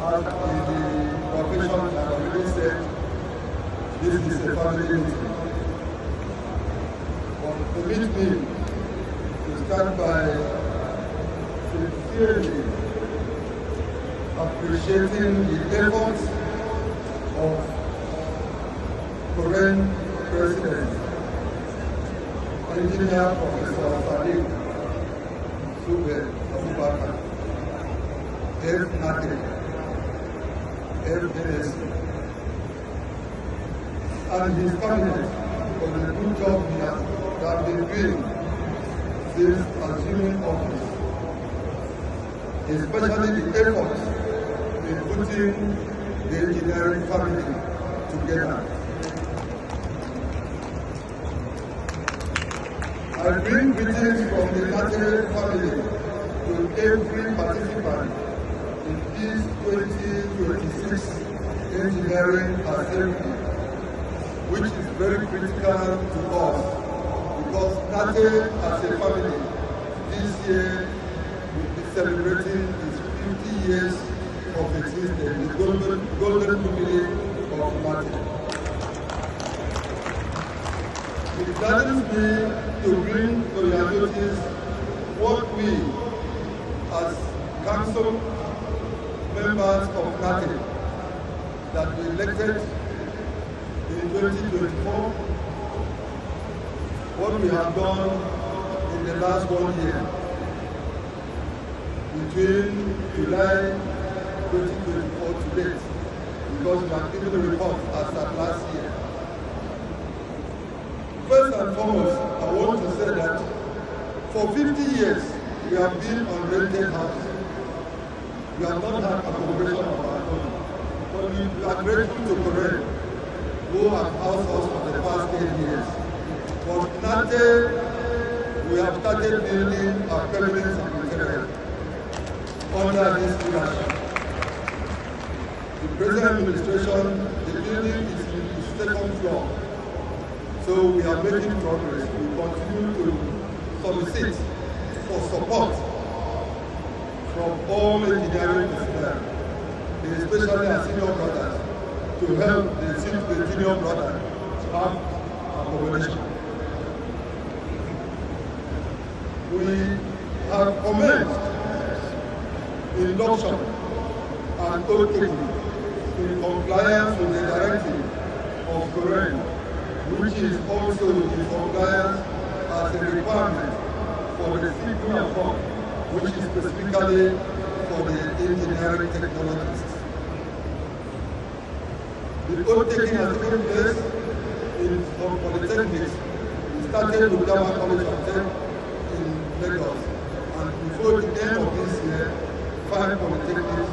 As the profession has already said, this is a family meeting. But permit me to start by sincerely appreciating the efforts of COREN President, Engineer Professor Sadiq Sube Abubakar, FNATE, FNSC, and his cabinet for the good job he has been doing since assuming office, especially the efforts in putting the engineering family together. I bring greetings from the National family to every participant in this 2026 Engineering Assembly, which is very critical to us because NATE as a family this year will be celebrating its 50 years of existence, the golden jubilee of NATE. It gladdens me to bring to your notice what we, as council members of NATE, that we elected in 2024, what we have done in the last 1 year, between July 2024 to date, because we have given a report as at last year. First and foremost, I want to say that for 50 years, we have been on rented house. We have not had accommodation of our own. But we are grateful to COREN, who have housed us for the past 10 years. For NATE, we have started building our permanent secretariat under this leadership. The present administration, the building is in the second floor. So we are making progress. We continue to solicit for support from all engineering personnel, especially our senior brothers, to help the junior brother have accommodation. We have commenced induction and oath taking in compliance with the directive of COREN, which is also in compliance as a requirement for the civil form, which is specifically for the engineering technologists. The oath taking has taken place in some polytechnics. We started with Udoatan College of Tech in Lagos, and before the end of this year, 5 polytechnics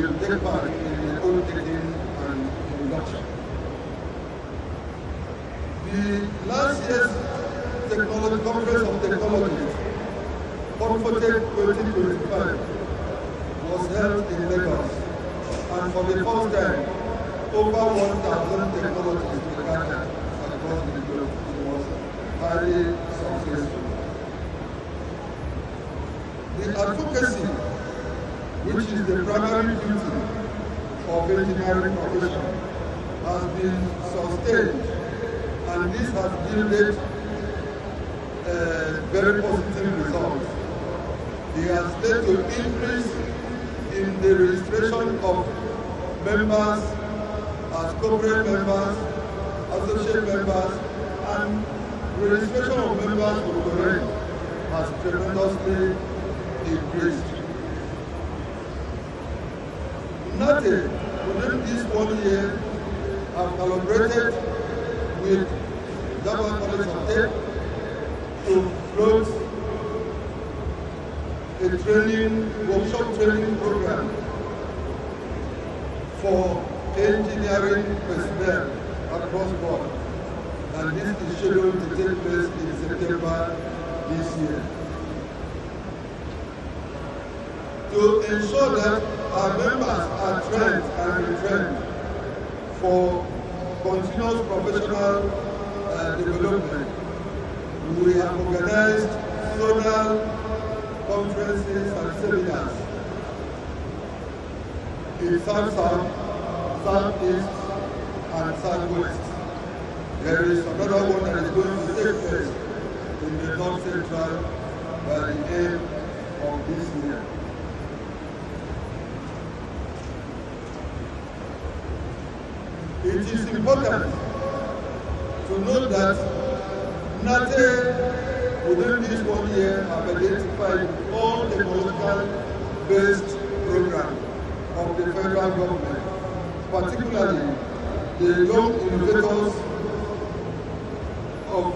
will take part in the oath taking and induction. The last year's Conference of Technologies, Conference 2025, was held in Lagos, and for the first time, over 1,000 technologies were gathered across the globe. It was highly successful. The advocacy, which is the primary duty of engineering profession, has been sustained, and this has yielded very positive results. It has led to increase in the registration of members as corporate members, associate members, and registration of members with COREN has tremendously increased. NATE, within this 1 year, have collaborated with Udoatan College of Tech to float a workshop training program for engineering personnel across board. And this is scheduled to take place in September this year. To ensure that our members are trained and retrained for continuous professional development, we have organized zonal conferences and seminars in South-South, South-East, and South-West. There is another one that is going to take place in the North Central by the end of this year. It is important to note that NATE within this 1 year have identified all technological-based programs of the federal government, particularly the Young Innovators of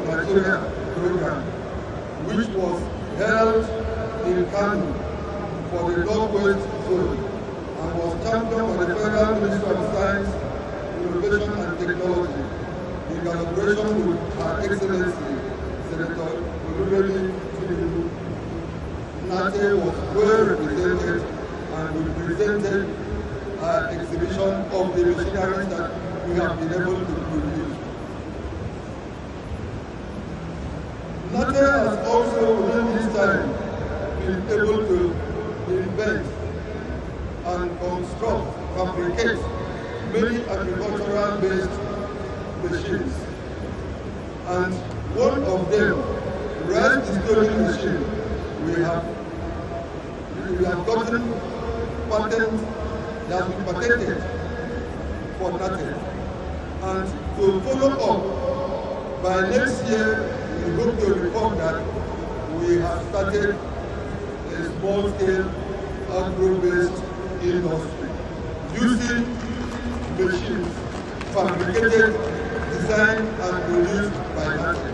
Nigeria program, which was held in Kano for the Northwest Zone and was championed by the Federal Ministry of Science, Innovation and Technology in collaboration with Her Excellency Senator Udoatan. NATE was well represented, and we presented an exhibition of the machinery that we have been able to produce. NATE has also within this time been able to invent and construct, fabricate many agricultural-based machines. And one of them, rice distilling machine, we have gotten patent that has been patented for NATE. And to follow up, by next year, we hope to report that we have started a small-scale agro-based industry using machines fabricated, designed, and produced by NATE.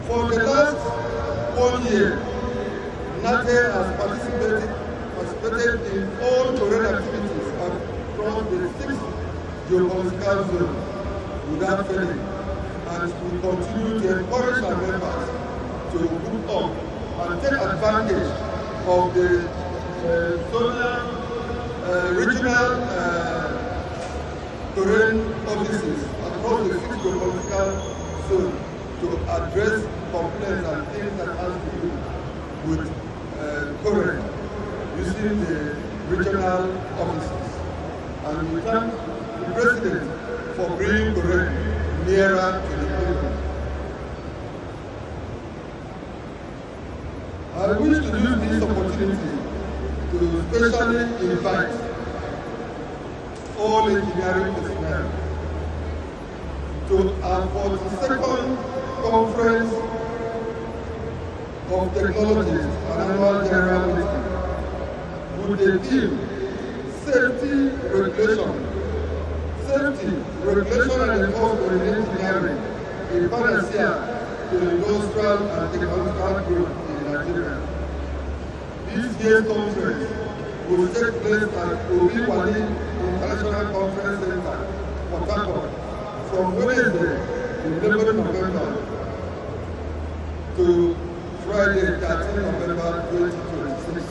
For the last 1 year, NATE has participated in all COREN activities across the 6 geopolitical zones without failing, and we continue to encourage our members to hook up and take advantage of the zonal, regional COREN offices across the 6 geopolitical zones to address complaints and things that has to do with COREN using the regional offices. And we thank the President for bringing COREN nearer to the people. I wish to use this opportunity to specially invite all engineering personnel to our 42nd Conference of Technologists and Annual General Meeting with the theme Safety, Regulation and Enforcement in Engineering, a panacea to industrial and technological growth in Nigeria. This year's conference will take place at Obi-Wali International Conference Center, Port Harcourt, from Wednesday, 11 November to Friday, 13 November 2026.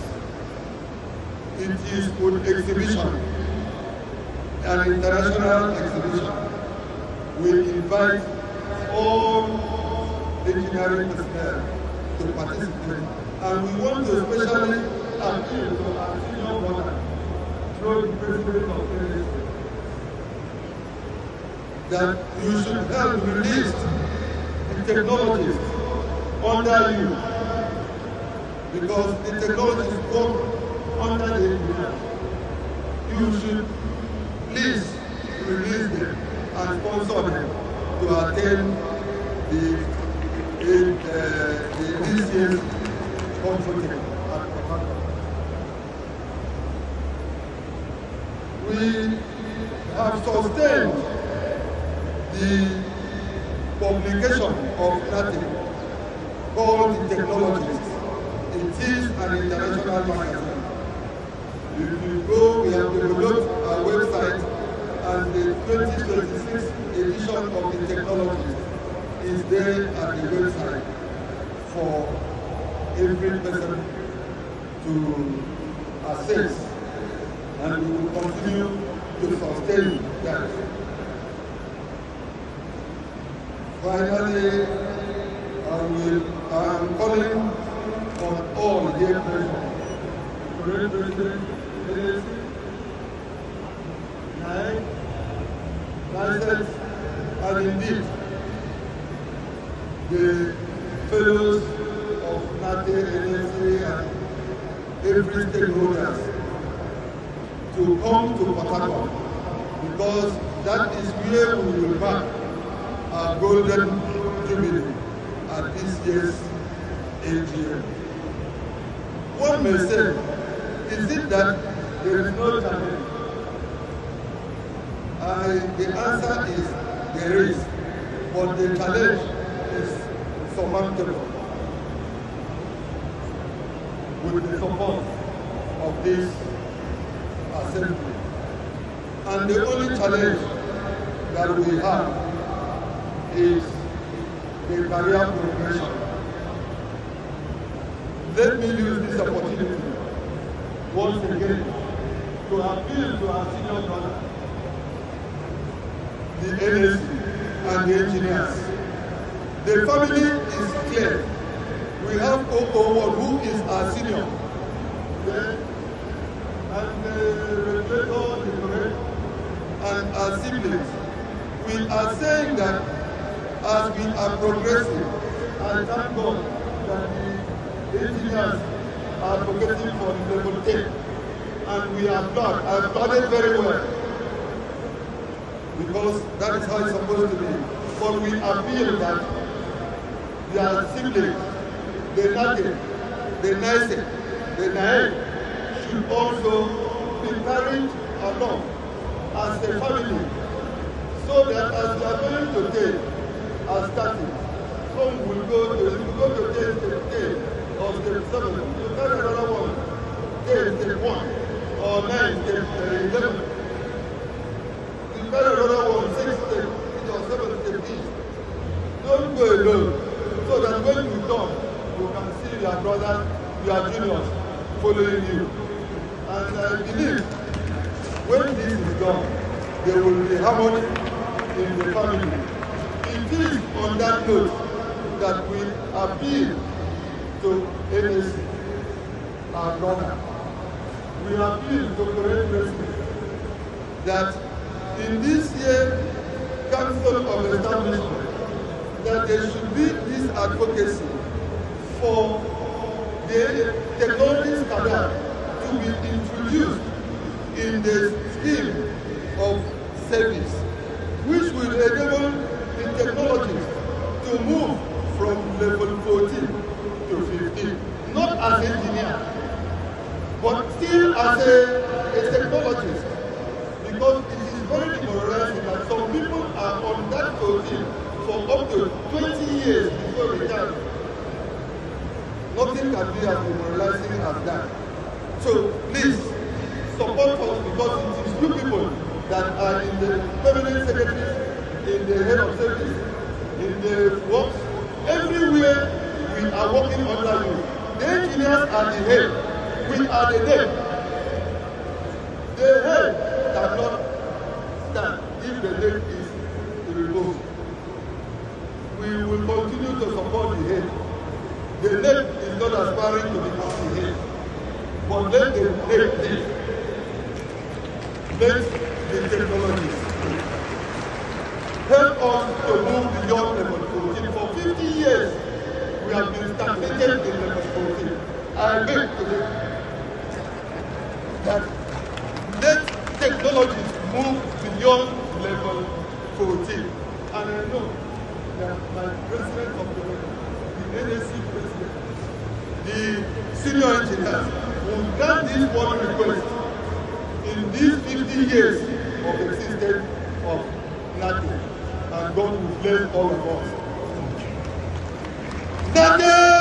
It is an exhibition, an international exhibition. We invite all engineering personnel to participate, and we want to especially appeal to our senior brother, through the President of the Ministry, that you should help release the technologists under you, because the technologists work under the engineers. You should please release them and sponsor them to attend the this year's conference at Port Harcourt. We have sustained the publication of NATE called The Technologist. It is an international magazine. If you go, we have developed our website, and the 2026 edition of The Technologist is there at the website for every person to access, and we will continue to sustain that. Finally, I am calling on all here present, Current President, NSC, NAEC, myself, and indeed the fellows of NATE, NSC, and every stakeholders to come to Port Harcourt, because that is where we will mark our golden jubilee at this year's AGM. One may say, is it that there is no challenge? The answer is there is, but the challenge is surmountable with the support of this assembly. And the only challenge that we have is the career progression. Let me use this opportunity once again to appeal to our senior brother, the NSC and the engineers. The family is clear. We have 001 who is our senior. And the regulator, the correct, and our siblings. We are saying that as we are progressing, I thank God that the engineers are progressing for level 10, and we applaud. I applauded very well, because that is how it's supposed to be. But we appeal that their siblings, the NATE, the NICE, the NAEC, should also be carried along as a family, so that as they are going to take as starting, some will go to step 10 or step 7, you carry another one, 10, step 1, or 9, step 11. You carry another one, 6, step 8, or 7, step 8. Don't go alone, so that when you come, you can see your brothers, your juniors following you. And I believe when this is done, there will be harmony in the family. It is on that note that we appeal to NSC, our brother. We appeal to Current President that in this year Council of Establishment, that there should be this advocacy for the technology standard to be introduced in the scheme of service, which will enable the technologies to move from level 14 to 15, not as an engineer, but still as a technologist, because it is very demoralizing that some people are on that 14 for up to 20 years before retirement. Nothing can be as demoralizing as that. So please support us, because it is you people that are in the permanent secretaries, in the head of service, in the works, everywhere we are working under you. The engineers are the head, we are the neck. The head cannot stand if the neck is removed. We will continue to support the head. The neck is not aspiring to become the head, but let the head live. Let the technologies help us to move beyond level 14. For 50 years, we have been stagnated in level 14. I beg today that let technologies move beyond level 14. And I know that my president of the NSC president, the senior engineers, will grant this one request in these 50 years of existence of NATE, and God will bless all of us. NATE!